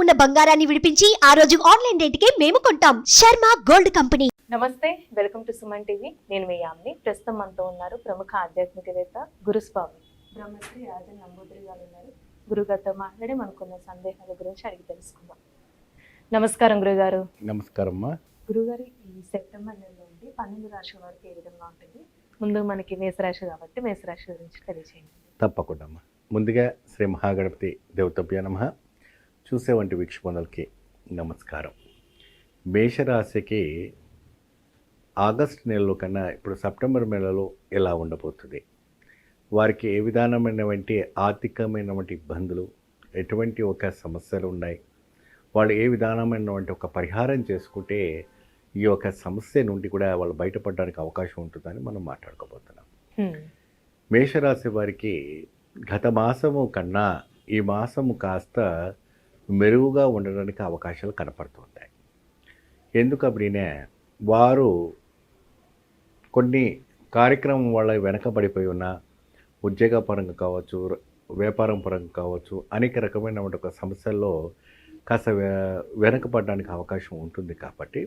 ఉన్న బంగారాన్ని విడిపించి ఆ రోజు ఆన్లైన్ రేటుకే మేము కొంటాం. Sharma gold company. నమస్తే, వెల్కమ్ టు సుమన్ టీవీ. నేను మీ యామ్ని. ప్రస్తుతం మనతో ఉన్నారు ప్రముఖ ఆధ్యాత్మికవేత్త గురుస్వామి బ్రహ్మశ్రీ రాజన్ నంబూద్రి గారు ఉన్నారు. గురుగారితో మాట్లాడి మనకున్న సందేహాల గురించి అడిగి తెలుసుకుందాం. నమస్కారం గురుగారు. నమస్కారం అమ్మా. గురుగారు, ఈ సెప్టెంబర్ నెల నుండి 12 రాశుల వరకు ఏ విధంగా ఉంటుంది? ముందు మనకి మేషరాశి కాబట్టి మేషరాశి గురించి తెలియజేయండి. తప్పకుండా అమ్మా. ముందుగా శ్రీ మహాగణపతి దేవతభ్యో నమః. చూసే వంటి వీక్షకులకి నమస్కారం. మేషరాశికి ఆగస్టు నెలలో కన్నా ఇప్పుడు సెప్టెంబర్ నెలలో ఎలా ఉండబోతుంది, వారికి ఏ విధానమైనటువంటి ఆర్థికమైనటువంటి ఇబ్బందులు, ఎటువంటి ఒక సమస్యలు ఉన్నాయి, వాళ్ళు ఏ విధానమైనటువంటి ఒక పరిహారం చేసుకుంటే ఈ యొక్క సమస్య నుండి కూడా వాళ్ళు బయటపడడానికి అవకాశం ఉంటుందని మనం మాట్లాడుకోబోతున్నాం. మేషరాశి వారికి గత మాసము కన్నా ఈ మాసము కాస్త మెరుగుగా ఉండడానికి అవకాశాలు కనపడుతుంటాయి. ఎందుకు அப்படிనే వారు కొన్ని కార్యక్రమం వాళ్ళ వెనకబడిపోయి ఉన్న ఉద్యోగ పరంగా కావచ్చు, వ్యాపారం పరంగా కావచ్చు, అనేక రకమైన ఒక సమస్యల్లో కాస్త వెనకబడడానికి అవకాశం ఉంటుంది. కాబట్టి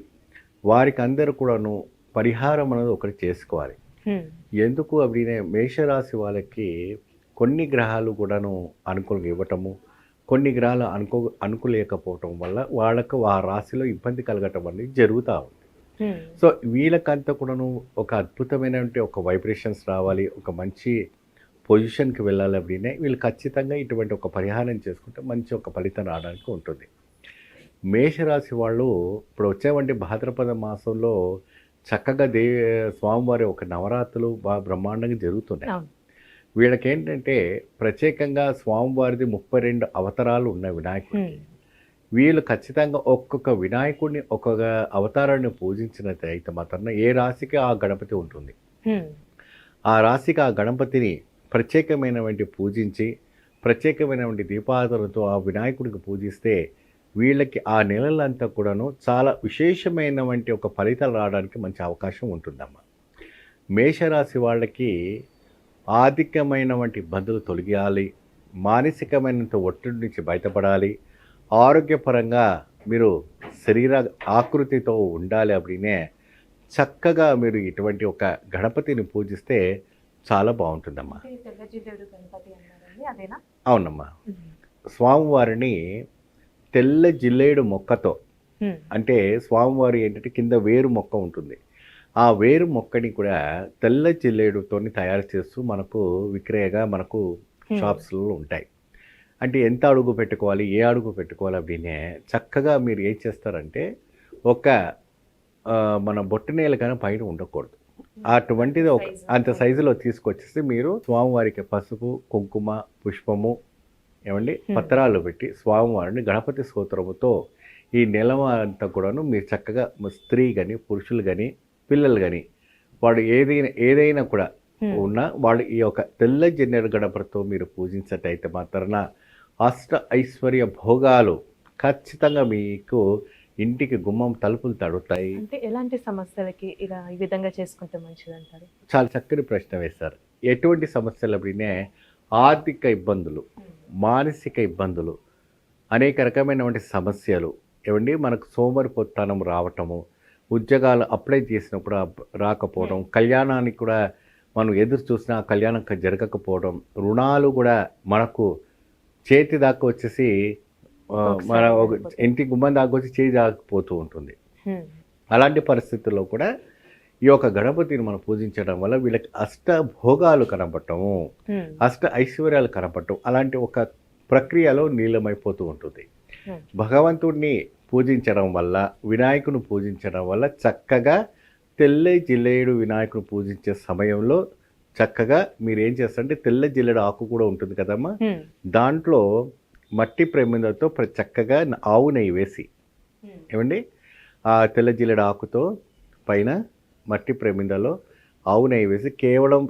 వారికి అందరూ కూడాను పరిహారం అనేది ఒకటి చేసుకోవాలి. ఎందుకు அப்படிనే మేషరాశి వాళ్ళకి కొన్ని గ్రహాలు కూడాను అనుకూలంగా ఇవ్వటము, కొన్ని గ్రహాలు అనుకోలేకపోవటం వల్ల వాళ్ళకు ఆ రాశిలో ఇబ్బంది కలగటం అనేది జరుగుతూ ఉంది. సో వీళ్ళకంతా కూడాను ఒక అద్భుతమైనటువంటి ఒక వైబ్రేషన్స్ రావాలి, ఒక మంచి పొజిషన్కి వెళ్ళాలి அப்படிనే వీళ్ళు ఖచ్చితంగా ఇటువంటి ఒక పరిహారం చేసుకుంటే మంచి ఒక ఫలితం రావడానికి ఉంటుంది. మేషరాశి వాళ్ళు ఇప్పుడు వచ్చేవంటి భాద్రపద మాసంలో చక్కగా స్వామివారి ఒక నవరాత్రులు బాగా బ్రహ్మాండంగా జరుగుతున్నాయి. వీళ్ళకేంటంటే ప్రత్యేకంగా స్వామివారిది 32 అవతారాలు ఉన్నాయి వినాయకుడికి. వీళ్ళు ఖచ్చితంగా ఒక్కొక్క వినాయకుడిని ఒక్కొక్క అవతారాన్ని పూజించినట్లయితే మాత్రం ఏ రాశికి ఆ గణపతి ఉంటుంది, ఆ రాశికి ఆ గణపతిని ప్రత్యేకమైనటువంటి పూజించి ప్రత్యేకమైనటువంటి దీపారాధనతో ఆ వినాయకుడికి పూజిస్తే వీళ్ళకి ఆ నెలలంతా కూడాను చాలా విశేషమైనటువంటి ఒక ఫలితాలు రావడానికి మంచి అవకాశం ఉంటుందమ్మా. మేషరాశి వాళ్ళకి ఆర్థికమైనటువంటి ఇబ్బందులు తొలగాలి, మానసికమైన ఒత్తిడి నుంచి బయటపడాలి, ఆరోగ్యపరంగా మీరు శరీర ఆకృతితో ఉండాలి அப்படிనే చక్కగా మీరు ఇటువంటి ఒక గణపతిని పూజిస్తే చాలా బాగుంటుందమ్మా. అవునమ్మా. స్వామివారిని తెల్ల జిల్లేడు మొక్కతో, అంటే స్వామివారి ఏంటంటే కింద వేరు మొక్క ఉంటుంది, ఆ వేరు మొక్కని కూడా తెల్ల జిల్లేడుతో తయారు చేస్తూ మనకు విక్రయగా మనకు షాప్స్లో ఉంటాయి. అంటే ఎంత అడుగు పెట్టుకోవాలి, ఏ అడుగు పెట్టుకోవాలి அப்படிనే చక్కగా మీరు ఏం చేస్తారంటే ఒక మన బొట్టు నేల కానీ పైన ఉండకూడదు, అటువంటిది ఒక అంత సైజులో తీసుకొచ్చేసి మీరు స్వామివారికి పసుపు, కుంకుమ, పుష్పము ఏమండి పత్రాలు పెట్టి స్వామివారిని గణపతి స్తోత్రముతో ఈ నెల అంతా కూడాను మీరు చక్కగా స్త్రీ కానీ పురుషులు కానీ పిల్లలు కానీ వాడు ఏదైనా కూడా ఉన్నా వాళ్ళు ఈ యొక్క తెల్ల జన్నెర గణపతితో మీరు పూజించటైతే మాత్రాన అష్ట ఐశ్వర్య భోగాలు ఖచ్చితంగా మీకు ఇంటికి గుమ్మం తలుపులు తడుతాయి. అంటే ఎలాంటి సమస్యలకి ఇలా ఈ విధంగా చేసుకుంటే మంచిది అంటారు? చాలా చక్కని ప్రశ్న వేశారు. ఎటువంటి సమస్యలు அப்படிనే ఆర్థిక ఇబ్బందులు, మానసిక ఇబ్బందులు, అనేక రకమైనటువంటి సమస్యలు ఏమండి మనకు సోమరిపోతనం రావటము, ఉద్యోగాలు అప్లై చేసినప్పుడు రాకపోవడం, కళ్యాణానికి కూడా మనం ఎదురు చూసినా కళ్యాణం జరగకపోవడం, రుణాలు కూడా మనకు చేతి దాకా వచ్చేసి మన ఇంటి గుమ్మం దాకా వచ్చి చేతి దాకపోతూ ఉంటుంది. అలాంటి పరిస్థితుల్లో కూడా ఈ యొక్క గణపతిని మనం పూజించడం వల్ల వీళ్ళకి అష్ట భోగాలు కనపడటము, అష్ట ఐశ్వర్యాలు కనపడటం అలాంటి ఒక ప్రక్రియలో నీలమైపోతూ ఉంటుంది. భగవంతుడిని పూజించడం వల్ల, వినాయకుని పూజించడం వల్ల చక్కగా తెల్ల జిల్లేడు వినాయకుని పూజించే సమయంలో చక్కగా మీరు ఏం చేస్తారంటే తెల్ల జిల్లేడు ఆకు కూడా ఉంటుంది కదమ్మా, దాంట్లో మట్టి ప్రమిదతో చక్కగా ఆవు నెయ్యి వేసి ఏమండి ఆ తెల్ల జిల్లేడు ఆకుతో పైన మట్టి ప్రమిదలో ఆవు నెయ్యి వేసి కేవలం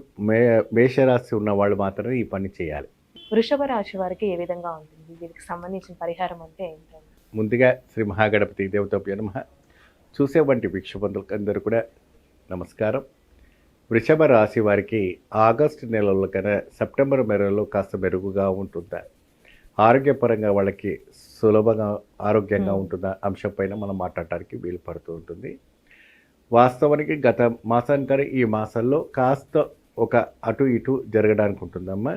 మేషరాశి ఉన్న వాళ్ళు మాత్రమే ఈ పని చేయాలి. వృషభ రాశి వారికి ఏ విధంగా ఉంటుంది? దీనికి సంబంధించిన పరిహారం అంటే ఏంటంటే ముందుగా శ్రీ మహాగణపతి దేవతభ్యో నమః. చూసే వంటి వీక్షబంధులకు అందరూ కూడా నమస్కారం. వృషభ రాశి వారికి ఆగస్టు నెలలో కన్నా సెప్టెంబర్ నెలలో కాస్త మెరుగుగా ఉంటుందా? ఆరోగ్యపరంగా వాళ్ళకి సులభంగా ఆరోగ్యంగా ఉంటుందా అంశం పైన మనం మాట్లాడటానికి వీలు పడుతూ ఉంటుంది. వాస్తవానికి గత మాసానికన్నా ఈ మాసంలో కాస్త ఒక అటు ఇటు జరగడానికి ఉంటుందమ్మా.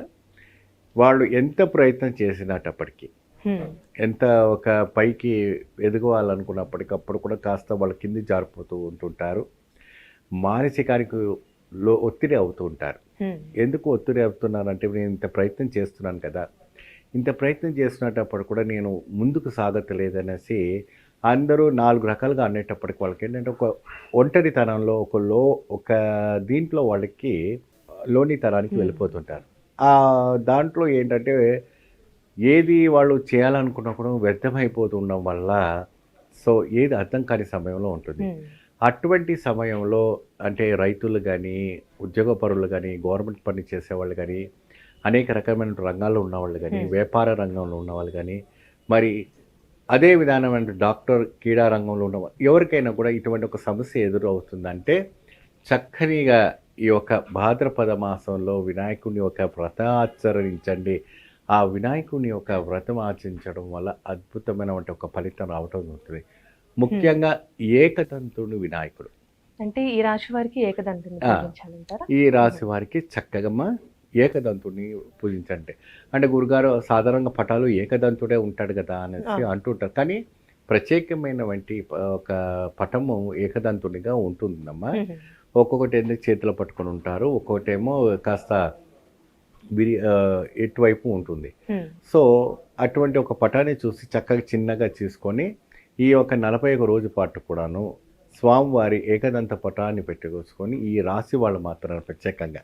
వాళ్ళు ఎంత ప్రయత్నం చేసినప్పటికీ, ఎంత ఒక పైకి ఎదగాలనుకున్నప్పటికప్పుడు కూడా కాస్త వాళ్ళ కింది జారిపోతూ ఉంటుంటారు. మానసికానికి ఒత్తిడి అవుతూ ఉంటారు. ఎందుకు ఒత్తిడి అవుతున్నానంటే, నేను ఇంత ప్రయత్నం చేస్తున్నాను కదా, ఇంత ప్రయత్నం చేస్తున్నప్పుడు కూడా నేను ముందుకు సాగట్లేదనేసి అందరూ 4 రకాలుగా అనేటప్పటికి వాళ్ళకి ఏంటంటే, ఒక ఒంటరితనంలో ఒక దీంట్లో వాళ్ళకి లోనితనానికి వెళ్ళిపోతుంటారు. దాంట్లో ఏంటంటే, ఏది వాళ్ళు చేయాలనుకున్నా కూడా వ్యర్థమైపోతుండడం వల్ల ఏది అర్థం కాని సమయంలో ఉంటుంది. అటువంటి సమయంలో అంటే రైతులు కానీ, ఉద్యోగపరులు కానీ, గవర్నమెంట్ పని చేసేవాళ్ళు కానీ, అనేక రకమైన రంగాల్లో ఉన్నవాళ్ళు కానీ, వ్యాపార రంగంలో ఉన్నవాళ్ళు కానీ, మరి అదే విధానమైన డాక్టర్, క్రీడా రంగంలో ఉన్న ఎవరికైనా కూడా ఇటువంటి ఒక సమస్య ఎదురవుతుందంటే, చక్కనిగా ఈ యొక్క భాద్రపద మాసంలో వినాయకుని యొక్క వ్రతం ఆచరించండి. ఆ వినాయకుని యొక్క వ్రతం ఆచరించడం వల్ల అద్భుతమైన ఒక ఫలితం రావటం ఉంటుంది. ముఖ్యంగా ఏకదంతుడు వినాయకుడు అంటే ఈ రాశి వారికి ఏకదంతుని పూజించాలంటారా? ఈ రాశి వారికి చక్కగా ఏకదంతుడిని పూజించండి. అంటే గురుగారు సాధారణంగా పటాలు ఏకదంతుడే ఉంటాడు కదా అనేసి అంటుంటారు. కానీ ప్రత్యేకమైన ఒక పటము ఏకదంతునిగా ఉంటుందమ్మా. ఒక్కొక్కటి ఎందుకు చేతిలో పట్టుకొని ఉంటారు, ఒక్కొక్కటేమో కాస్త ఎటువైపు ఉంటుంది. అటువంటి ఒక పటాన్ని చూసి చక్కగా చిన్నగా తీసుకొని ఈ యొక్క 41 రోజు పాటు కూడాను స్వామివారి ఏకదంత పటాన్ని పెట్టుకొచ్చుకొని ఈ రాశి వాళ్ళు మాత్రం ప్రత్యేకంగా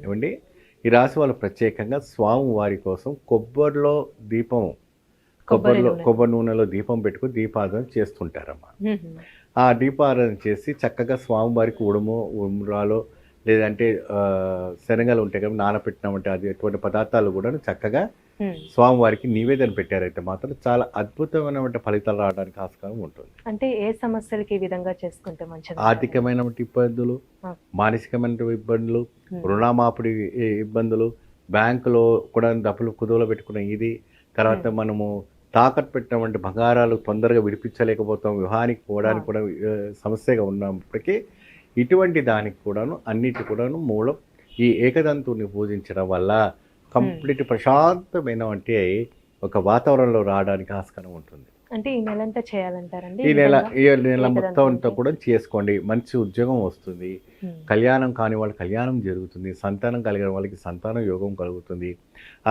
ఏమండి, ఈ రాశి వాళ్ళు ప్రత్యేకంగా స్వామివారి కోసం కొబ్బరి నూనెలో దీపం పెట్టుకుని దీపారాధన చేస్తుంటారమ్మా. ఆ దీపారాధన చేసి చక్కగా స్వామివారికి ఉడుమురాలో లేదంటే శనగలు ఉంటాయి కదా, నానపెట్టినామంటే అది ఎటువంటి పదార్థాలు కూడా చక్కగా స్వామివారికి నివేదన పెట్టారైతే మాత్రం చాలా అద్భుతమైన ఫలితాలు రావడానికి ఆస్కారం ఉంటుంది. అంటే ఏ సమస్యలకి ఈ విధంగా చేసుకుంటే మంచిది? ఆర్థికమైన ఇబ్బందులు, మానసికమైన ఇబ్బందులు, రుణమాపిడి ఇబ్బందులు, బ్యాంకులో కూడా డబ్బులు కుదువలో పెట్టుకున్న ఇది, తర్వాత మనము తాకట్టు పెట్టినటువంటి బంగారాలు తొందరగా విడిపించలేకపోతాం, వివాహానికి పోవడానికి కూడా సమస్యగా ఉన్నప్పటికీ ఇటువంటి దానికి కూడాను అన్నిటి కూడాను మూలం ఈ ఏకదంతుని పూజించడం వల్ల కంప్లీట్ ప్రశాంతమైన ఒక వాతావరణంలో రావడానికి ఆస్కారం ఉంటుంది. అంటే ఈ నెల అంతా చేయాలంటారండి? ఈ నెల మొత్తం అంతా కూడా చేసుకోండి. మంచి ఉద్యోగం వస్తుంది, కళ్యాణం కాని వాళ్ళు కళ్యాణం జరుగుతుంది, సంతానం కలిగిన వాళ్ళకి సంతాన యోగం కలుగుతుంది.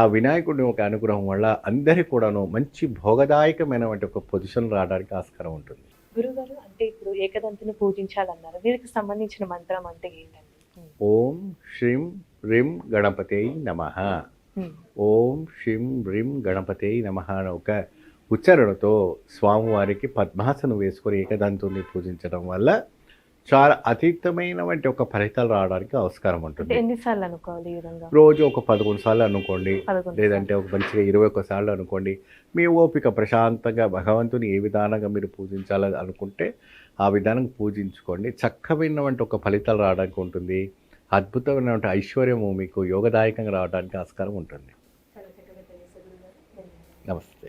ఆ వినాయకుడి ఒక అనుగ్రహం వల్ల అందరికీ కూడాను మంచి భోగదాయకమైన ఒక పొజిషన్ రావడానికి ఆస్కారం ఉంటుంది. గురుగారు, అంటే ఇప్పుడు ఏకదంతుని పూజించాలన్నారు, దీనికి సంబంధించిన మంత్రం అంటే ఏంటండి? ఓం శ్రీం హ్రీం గణపతే నమః, ఓం శ్రీం హ్రీం గణపతే నమః ఒక ఉచ్చారణతో స్వామివారికి పద్మాసనం వేసుకొని ఏకదంతుని పూజించడం వల్ల చాలా అతీతమైన ఒక ఫలితాలు రావడానికి ఆస్కారం ఉంటుంది. ఎన్నిసార్లు అనుకోవాలి? రోజు ఒక 11 సార్లు అనుకోండి, లేదంటే ఒక మంచిగా 21 సార్లు అనుకోండి. మీ ఓపిక ప్రశాంతంగా భగవంతుని ఏ విధానంగా మీరు పూజించాలని అనుకుంటే ఆ విధానంగా పూజించుకోండి. చక్కమైన ఒక ఫలితాలు రావడానికి ఉంటుంది. అద్భుతమైన ఐశ్వర్యము మీకు యోగదాయకంగా రావడానికి ఆస్కారం ఉంటుంది. నమస్తే.